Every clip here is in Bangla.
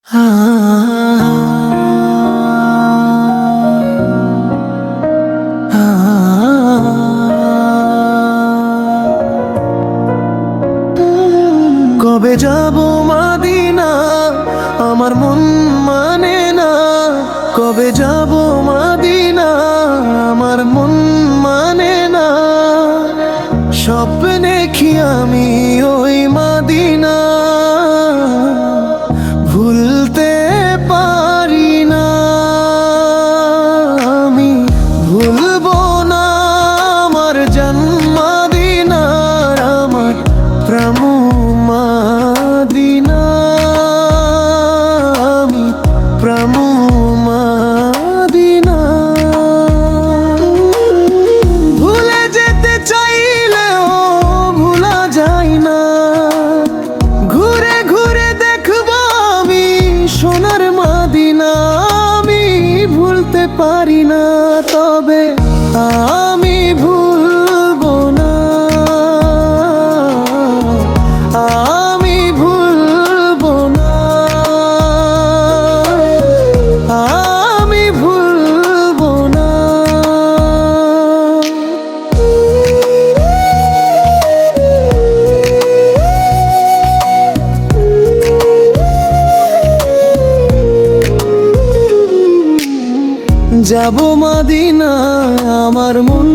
কবে যাব মদিনা, আমার মন মানে না। কবে যাব মদিনা, আমার মন মানে না। স্বপ্নে কি আমি ওই মদিনা ভুলতে পারি না। আমি ভুলবো না আমার জন্মদিনার, আমার প্রাণ মদিনা। আমি প্রাণ মদিনা। ভুলে যেতে চাইলেও ভোলা যায় না। ঘুরে ঘুরে দেখবো আমি সোনার মদিনা। আমি ভুলতে পারি না, তবে আমি ভুলবো না। আমি ভুলবো না, আমি ভুলবো না। যাব মদিনা, আমার মন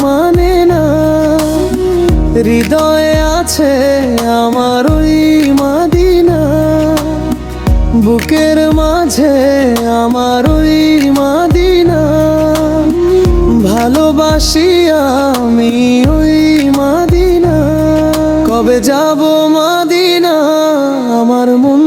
মানে না। হৃদয়ে আছে আমার ওই মদিনা। বুকের মাঝে আমার ওই মদিনা। ভালোবাসি আমি ওই মদিনা। কবে যাব মদিনা, আমার মন